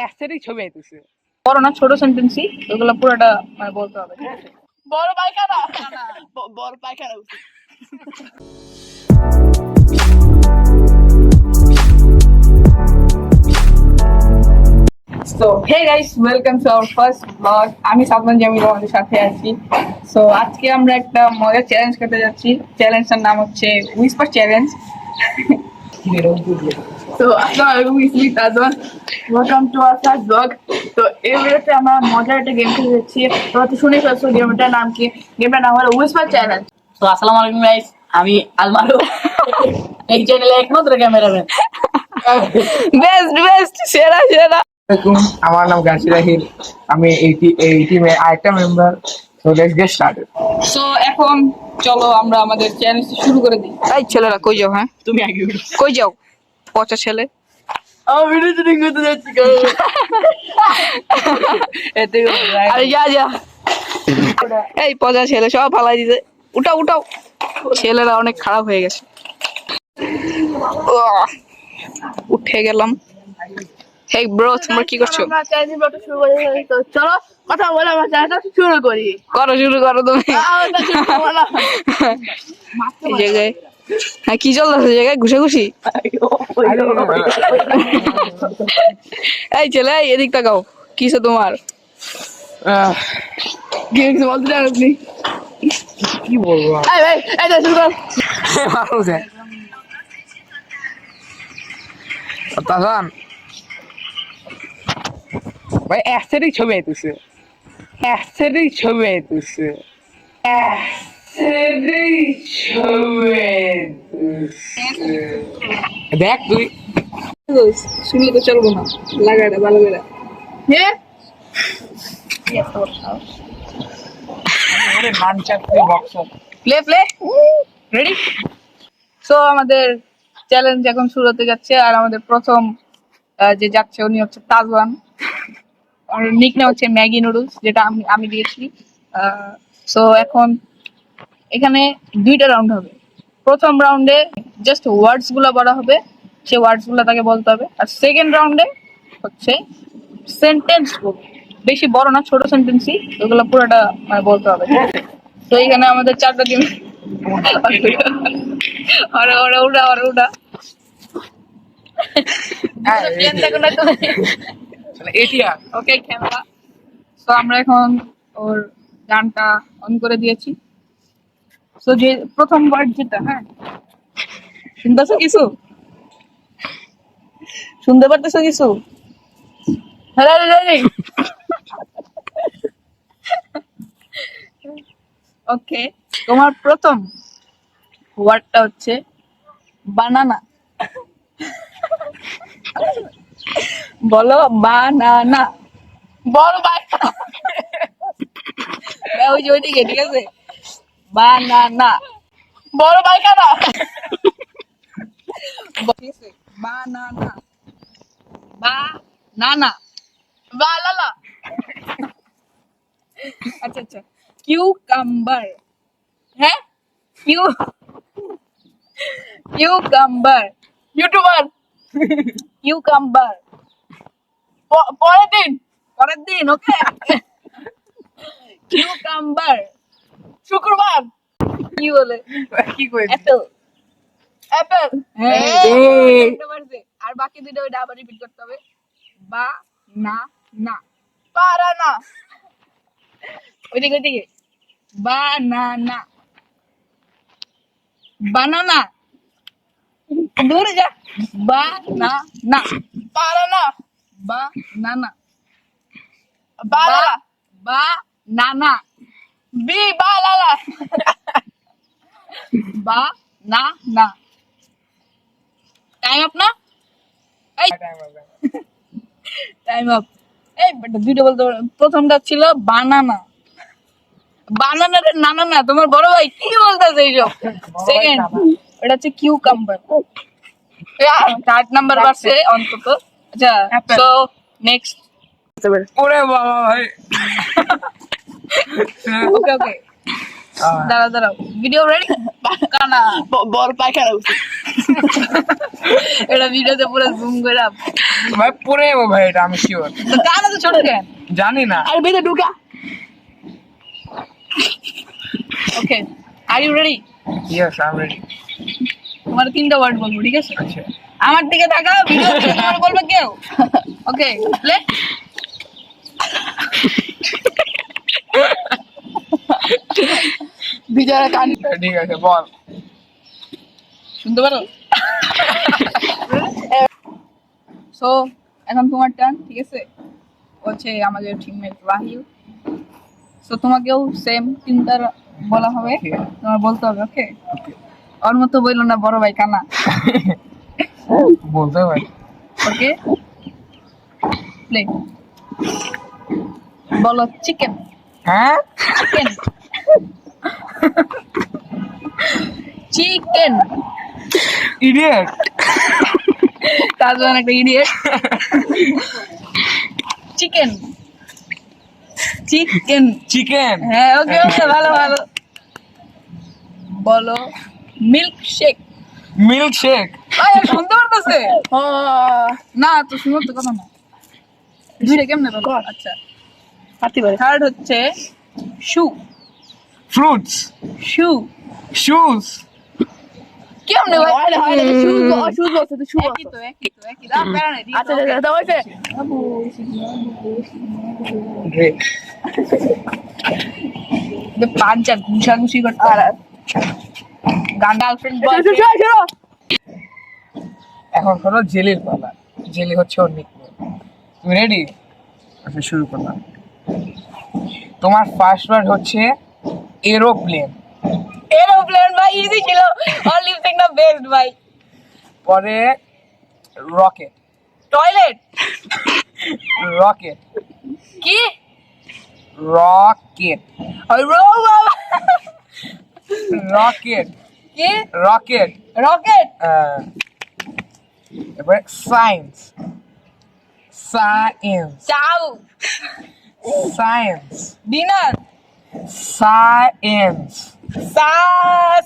অ্যাসেরই ছবি আইতেছে। বড় না ছোট সেন্টেন্সই ওগুলো পুরোটা মানে বলতে হবে। বড় পায়খানা, বড় পায়খানা। So hey guys, welcome to our first blog. আমি সাবধান জামি তোমাদের সাথে আছি। সো আজকে আমরা একটা মজার চ্যালেঞ্জ করতে যাচ্ছি। চ্যালেঞ্জটার নাম হচ্ছে হুইসপার চ্যালেঞ্জ। তো আসসালামু আলাইকুম, ইসমি Tajwan, welcome to our first blog. তো এই ভিডিওতে আমরা মজার একটা গেম খেলতে যাচ্ছি। তোমরা তো শুনেই ফেলছো গেমটার নাম কি। গেমটার নাম হলো হুইসপার চ্যালেঞ্জ। তো আসসালামু আলাইকুম গাইস, আমি আলমারু এই চ্যানেলে একমাত্র ক্যামেরাম্যান। বেস্ট সেরা। আমার নাম গাছি রাহিল, আমি এই টিমে আরেকটা member. So let's get started. So এখন চলো আমরা আমাদের চ্যালেঞ্জ শুরু করে দিই। এই ছেলেরা কই যাও? হ্যাঁ তুমি আগে উঠো। কই যাও পচা ছেলে? আমি ভিডিও শুটিং করতে যাচ্ছি। এতে আরে যা এই পচা ছেলে সব ফালাই দিছে। উঠাও ছেলেরা অনেক খারাপ হয়ে গেছে। উঠে গেলাম। হেই ব্রো, তোমরা কি করছো? আমরা চ্যালেঞ্জ ব্লগটা শুরু করে দিই। তো চলো কথা বলে আমরা চ্যালেঞ্জটা শুরু করি। শুরু করো তুমি। এই জায়গায় হ্যাঁ কি চলতেছে? জায়গায় ঘুষাঘুষি? এই ছেলে এদিক তাকাও, কিসে তোমার? কিছু বলতে চান আপনি? কি বলবো এই শুরু কর। তাজান ভাই, অ্যাসেরই ছবি আইতেছে। অ্যাসেরই ছবি আইতেছে। অ্যাসেরই ছবি আইতেছে। দেখ তুই শুনলে তো চলবো না, লাগাই দে ভালো করে। হ্যাঁ নান চাকরি বক্সার। Play ready. সো আমাদের চ্যালেঞ্জ এখন শুরু হতে যাচ্ছে। আর আমাদের প্রথম যে যাচ্ছে উনি হচ্ছে তাজওয়ান। আর নিক নেম হচ্ছে ম্যাগি নুডলস, যেটা আমি দিয়েছি। সো এখন এখানে দুইটা রাউন্ড হবে। প্রথম রাউন্ডে জাস্ট ওয়ার্ডস গুলা বলা হবে, সে ওয়ার্ডস গুলা তাকে বলতে হবে। আর সেকেন্ড রাউন্ডে হচ্ছে সেন্টেন্স বলবে, বেশি বড় না ছোট সেন্টেন্সই ওগুলো পুরোটা মানে বলতে হবে। তো এখানে আমাদের চারটা টিম। ওরা এটিয়া ওকে ক্যামেরা। তো আমরা এখন ওর গানটা অন করে দিয়েছি। তো যে প্রথম ওয়ার্ড যেটা, হ্যাঁ শুনতেছো কিছু? শুনতে পারতেছো কিছু? ওকে, তোমার প্রথম ওয়ার্ডটা হচ্ছে বানানা। বলো বানানা। বড় ভাই, ওই যে ওইদিকে, ঠিক আছে? বানানা। বড় পায়খানা, বানানা। বানানা। বালালা, আচ্ছা কিউকাম্বার। হ্যাঁ কিউকাম্বার। YouTuber, cucumber. পরের দিন ওকে। কিউকাম্বার। শুক্রবার, কি বলে? কি কই অ্যাপেল। অ্যাপেল, আর বাকি দুটো ওইটা আবার রিপিট করতে হবে। বা না না। পারানা, ওইদিকে বানানা। বানানা। দূরে যা। বানানা। পারানা, বানানা। বালালা, বানানা। বালালা, বানানা। টাইম আপ না? এই টাইম আপ। এই বেটা দুইটা বলতে পারো। প্রথমটা ছিল বানানা। বানানার নানা না, তোমার বড় ভাই কি বলতেছে এইসব? সেকেন্ড এটা হচ্ছে কিউকাম্বার। 8 নাম্বার বাড়ছে অন্তত। আচ্ছা সো নেক্সট। ওরে বাবা ভাই। ওকে দাঁড়াও ভিডিও রেডি? কানা বড় পায়খানা, এটা ভিডিওতে পুরো জুম করে ভাই পরে যাবো ভাই, এটা আমি শিওর। তো কানে তো ছোট কেন? জানি না। আর বেঁধে ঢুকা। Okay, are you ready? Yes, I am ready. তোমার 3টা ওয়ার্ড বলবো, ঠিক আছে? আচ্ছা, আমার দিকে তাকাও, ভিডিও তোমার বলবে কেউ। ওকে, প্লে। বিজয়ের কান। ঠিক আছে, বল। শুনতে পারো? সো এখন তোমার টার্ন, ঠিক আছে? হচ্ছে আমাদের টিমমেট রাহিল। সো তোমাকেও সেম 3টা বলা হবে, তোমার বলতে হবে। ওকে, ওর মতো বললো না বড় ভাই কানা। বলতে ভাই। ওকে, প্লে। বলো চিকেন। হ্যাঁ, চিকেন। চিকেন। ইডিয়েট। তাজওয়ান একটা ইডিয়েট। চিকেন। চিকেন। চিকেন। হ্যাঁ, ওকে ওকে, ভালো ভালো। বলো মিল্ক শেক। Milk shake. শুনতে পারতেছে না তো, শুনো তো কথা না। দুইটা কেমনে বলো? আচ্ছা, পারতে পারে। থার্ড হচ্ছে শু। ফ্রুটস। শু শুজ। কেমনে ভাই? হয় না, হয় না, শুজ শুজ বলছে তো, শুজ একই তো, একই তো, একই তো। প্যারা নাই, ঠিক আছে, আচ্ছা okay. দাদা হইছে। গ্রেট। পাঁচটা ঘুষাঘুষি করতে আর গার্লফ্রেন্ড এখন হলো জেলির পালা। জেলি হচ্ছে ওর নিকনেম। তুমি রেডি? আচ্ছা, শুরু করলাম। তোমার ফার্স্ট ওয়ার্ড হচ্ছে এরোপ্লেন। এরোপ্লেন ভাই, ইজি ছিল। অল লিপসিং না বেস্ট ভাই। পরে রকেট। টয়লেট। রকেট। কি? রকেট। ওই রো বাবা। রকেট। কি? রকেট। রকেট। এবারে সায়েন্স। সায়েন্স। চাউ। সায়েন্স। ডিনার। সায়েন্স।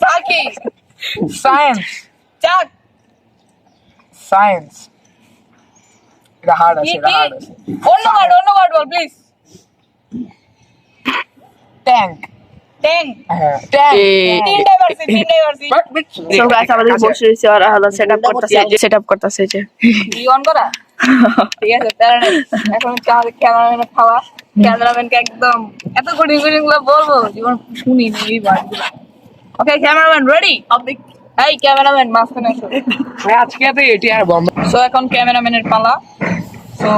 সাকি। সায়েন্স। চাক। সায়েন্স। এটা হার্ড কি আছে, এটা কি? হার্ড আছে। অন্য ওয়ার্ড বল প্লিজ। ট্যাঙ্ক। ট্যাং। হ্যাঁ, ট্যাঙ্ক। তিনটাই পারছি। সো গাইস আমাদের বসে রয়েছে আর হলো সেটআপ করতেছে যে কি অন করা? ঠিক আছে, প্যারা নাই। এখন হচ্ছে আমাদের ক্যামেরাম্যানের খাওয়া। ক্যামেরাম্যানকে একদম এত কঠিন কঠিন গুলো বলবো, জীবন শুনি নি এই বারগুলো। ওকে, ক্যামেরাম্যান রেডি? এই ক্যামেরাম্যান মাঝখানে এসো। ভাই, আজকে তো এটি আর বন্ধ। সো এখন ক্যামেরাম্যানের পালা। So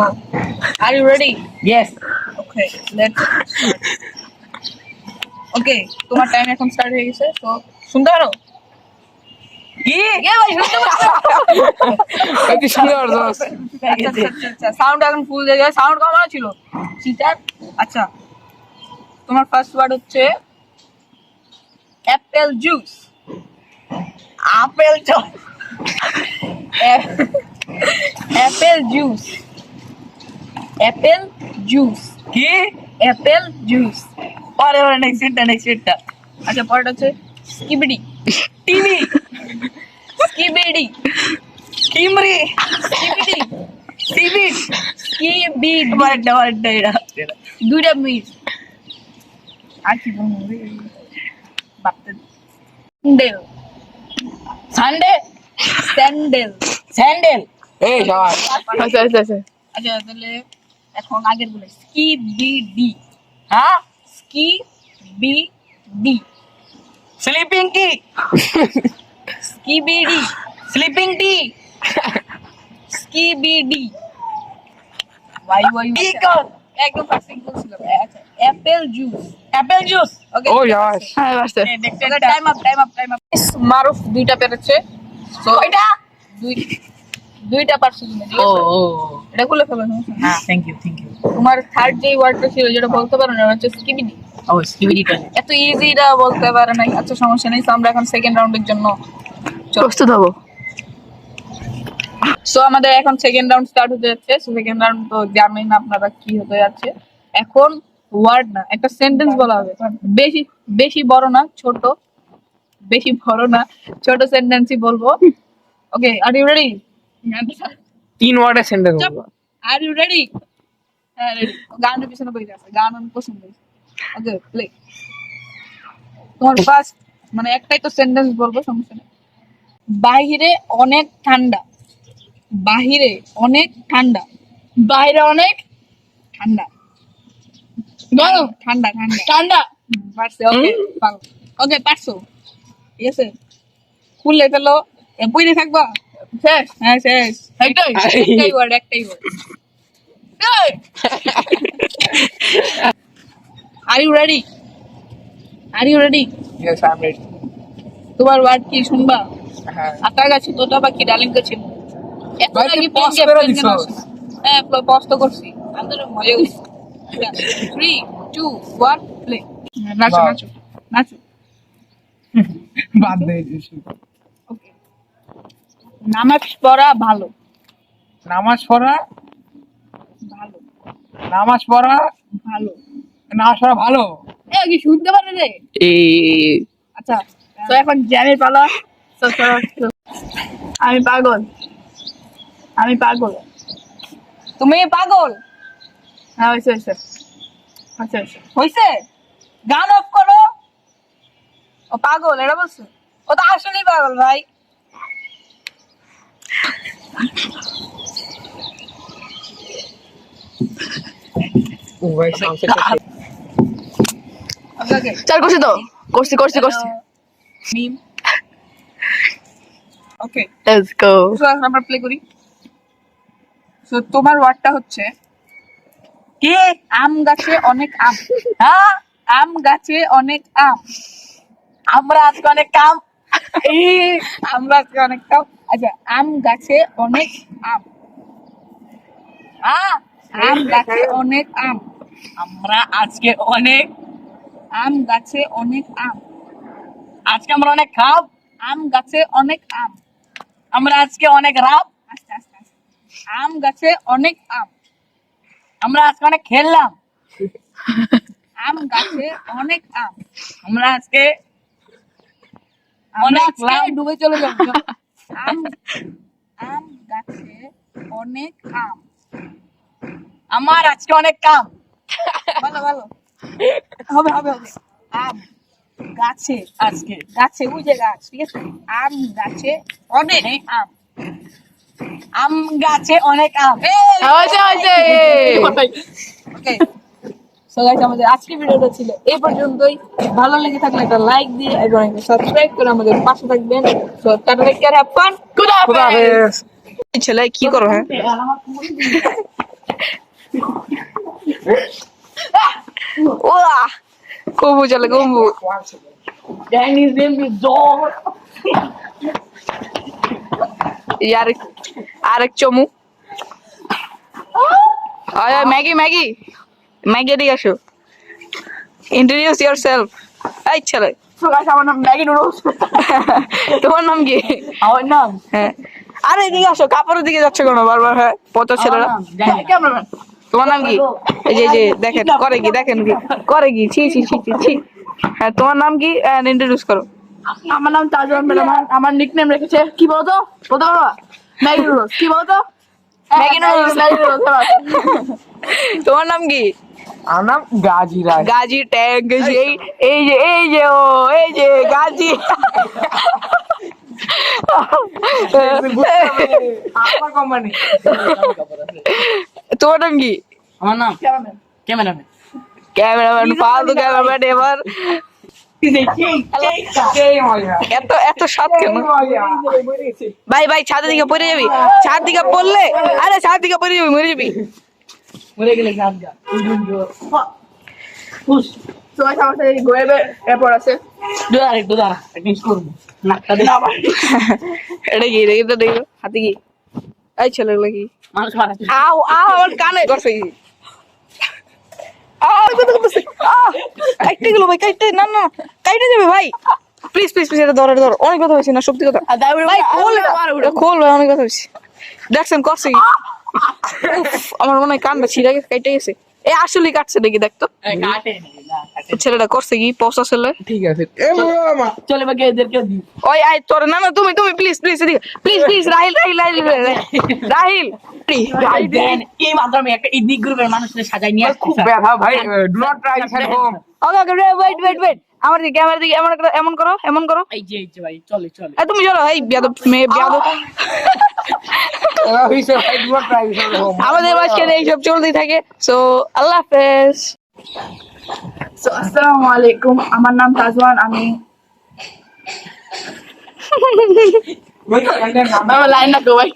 are you ready? Yes. Okay, let's start. Okay, তোমার টাইম এখন স্টার্ট হয়ে গেছে। তো শুনতে পারো? কি? এ ভাই, শুনতে পারো? এটি শুনে পারছো? আচ্ছা, সাউন্ড এখন ফুল দিয়ে যায়। সাউন্ড কমানো ছিল চিটার। আচ্ছা, তোমার ফার্স্ট ওয়ার্ড হচ্ছে apple juice. Apple juice. Apple juice. Apple juice. কি? Apple juice. পরে নেক্সটটা। আচ্ছা, পরেরটা হচ্ছে স্কিবিডি। টিভি। স্কিবিডি। কিমরি। স্কিবিডি। সিবিড। স্কিবিডি। বারটা এটা দুইটা মিস। আর কি বলবো রে? বাপতে স্যান্ডেল। সানডে। স্যান্ডেল। স্যান্ডেল। এই সবাই। আচ্ছা আচ্ছা আচ্ছা আচ্ছা, তাহলে এখন আগের বলে স্কিবিডি। হ্যাঁ, স্কিবিডি। স্লিপিং কি? স্কিবিডি। স্লিপিং টি। স্কিবিডি। ওয়াই কি কর? একদম ফার্স্ট সিম্পল ছিল। আচ্ছা, apple juice. Apple juice. Okay, oh yes. হ্যাঁ বাসতে টাইম আপ। মারুফ দুইটা পেরেছে। সো কয়টা? দুইটা পারছো তুমি, ঠিক আছে? এটা খুলে ফেলো, সমস্যা নেই। হ্যাঁ থ্যাংক ইউ তোমার থার্ড যে ওয়ার্ডটা ছিল যেটা বলতে পারো না, হচ্ছে স্কিবিডি। ও স্কিবিডিটা এত ইজিটা বলতে পারে নাই। আচ্ছা, সমস্যা নেই। So, আমরা এখন সেকেন্ড রাউন্ডের জন্য প্রস্তুত হবো। সো আমাদের এখন সেকেন্ড রাউন্ড স্টার্ট হতে যাচ্ছে। সো সেকেন্ড রাউন্ড তো জানেন আপনারা কি হতে যাচ্ছে। এখন ওয়ার্ড না, একটা সেন্টেন্স বলা হবে। বেশি বেশি বড় না, ছোট। বেশি বড় না, ছোট সেন্টেন্সই বলবো। ওকে আর ইউ রেডি 3 ওয়ার্ডের সেন্টেন্স বলবো। আর ইউ রেডি হ্যাঁ রেডি গানের পিছনে বই আছে গান আমি পছন্দ ওকে প্লে তোমার ফার্স্ট মানে একটাই তো সেন্টেন্স বলবো সমস্যা নেই বাহিরে অনেক ঠান্ডা বাহিরে অনেক ঠান্ডা বাইরে অনেক ঠান্ডা গরম ঠান্ডা ঠান্ডা ঠান্ডা পারছে ওকে পারো ওকে পারছো ঠিক আছে খুললে ফেলো বইতে থাকবা শেষ হ্যাঁ শেষ একটাই একটাই word are you ready are you ready yes I am ready. তোমার ওয়ার্ড কি শুনবা হ্যাঁ আটা গাছে তোতা পাখি ডালিম গাছে এত ভাই, নাকি তুই pause পেঙ্গে করে পেঙ্গে দিছো। আসে না। হ্যাঁ পজ তো করছি আমাদের মজা হইছে 3 2 1 প্লে নাচো বাহ। নাচো নাচো বাদ দে ওকে নামাজ পড়া ভালো নামাজ পড়া ভালো নামাজ পড়া ভালো নামাজ পড়া ভালো। এ কি শুনতে পারে রে আচ্ছা তো এখন জ্যামের পালা তো আমি পাগল আমি পাগল তুমি পাগল হ্যাঁ হয়েছে হয়েছে আচ্ছা আচ্ছা হয়েছে গান অফ করো ও পাগল এটা বলছো ও তো আসলেই পাগল ভাই ও ভাই সাউন্ড ওকে চাল করছি তো করছি মিম ওকে লেটস গো সো আমরা প্লে করি সো তোমার ওয়ার্ডটা হচ্ছে কে আম গাছে অনেক আম হ্যাঁ আম গাছে অনেক আম আমরা আজকে অনেক কাম এই আমরা আজকে অনেক কাম আচ্ছা আম গাছে অনেক আম হ্যাঁ আম গাছে অনেক আম আমরা আজকে অনেক আম গাছে অনেক আম আজকে আমরা অনেক খাব আম গাছে অনেক আম আমরা আজকে অনেক রাব আস্তে আস্তে আস্তে। আম গাছে অনেক আম আমরা আজকে অনেক খেললাম আম গাছে অনেক আম আমরা আজকে আমরা অনেক আজকে লাভ। ডুবে চলে যাব আম আম গাছে অনেক আম আমার আজকে অনেক কাম ভালো ভালো হবে হবে হবে আম গাছে আজকে গাছে ওই যে গাছ ঠিক আছে আম গাছে অনেক আম আম গাছে অনেক আম ওকে সো গাইস আমাদের আজকের ভিডিওটা ছিল এই পর্যন্তই ভালো লেগে থাকলে একটা লাইক দিয়ে এবং একটা সাবস্ক্রাইব করে আমাদের পাশে থাকবেন so tata take care have fun খুদা খোদা হাফেজ। ছেলে কি করো হ্যাঁ ওয়া কবু চলে কবু Chinese name is dog. यार আরেক চমু আয় ম্যাগি ম্যাগি ম্যাগি এদিকে আসো ইন্ট্রোডিউস ইয়োরসেলফ এই ছেলে So guys, আমার নাম ম্যাগি নুডলস তোমার নাম কি আমার নাম হ্যাঁ আরে এদিকে আসো কাপড়ের দিকে যাচ্ছে কেন বারবার হ্যাঁ পচা ছেলেরা ক্যামেরাম্যান তোমার নাম কি এই যে দেখেন করে কি দেখেন কি করে কি ছি ছি ছি ছি ছি হ্যাঁ তোমার নাম কি ইন্ট্রোডিউস করো আমার নাম তাজওয়ান ম্যাডাম আমার নিকনেম রেখেছে কি বলতো বলতে পারবা ম্যাগি নুডলস কি বলতো ম্যাগি নুডলস। ম্যাগি নুডলস তোমার নাম কি আমার নাম গাজী রায়। গাজী ট্যাঙ্ক এই যে ও এই যে গাজী আমার কোম্পানি। তোমার নাম কি আমার নাম ক্যামেরাম্যান ক্যামেরাম্যান ফালতু ক্যামেরাম্যান এবার সেই মজা। এত এত সাত কেন সেই মজা। ভাই ভাই ছাদের দিকে পড়ে যাবি ছাদ দিকে পড়লে আরে ছাদ দিকে পড়ে যাবি মরে যাবি মরে গেলে গানগা তোমার আমার সাথে গোয়েবে এরপর আছে দুদার একদিন করবো নাকটা দিন আবার এটা কি দেখি তো দেখো হাতে কি এই ছেলেগুলো কি মানুষ মারা আও আও আমার কানে করছে কি কাইটে গেল ভাই কাইটে না না কাইটে যাবে ভাই প্লিজ প্লিজ প্লিজ এটা ধর অনেক কথা হয়েছে না সত্যি কথা ভাই খোল এটা খোল ভাই অনেক কথা হয়েছে দেখছেন করছে কি উফ, আমার মনে হয় কানটা ছিঁড়ে গেছে কাইটে গেছে এ আসলে কাটছে দেখি দেখতো কাটে ছেলেটা করছে কি পৌঁছা ছেলে ঠিক আছে এ মামা চলে বাকি এদেরকে দিই ওই আই তোর না না তুমি তুমি প্লিজ প্লিজ এদিকে প্লিজ প্লিজ রাহিল রাহিল রাহিল রাহিল রাহিল দেন এই মাধ্যমে একটা ইদিক গ্রুপের মানুষদের সাজাই নিয়ে খুব ব্যথা ভাই do not try this at home okay okay wait wait wait আমার দিকে এমন করো এমন করো এই যে ভাই চলে চলে এই তুমি চলো এই বিয়াদব মেয়ে বিয়াদব হি সে ভাই do not try this at home আমাদের মাঝখানে এইসব চলতেই থাকে সো আল্লাহ হাফেজ সো আসসালামু আলাইকুম আমার নাম তাজওয়ান আমি আমার লাইন না গো ভাই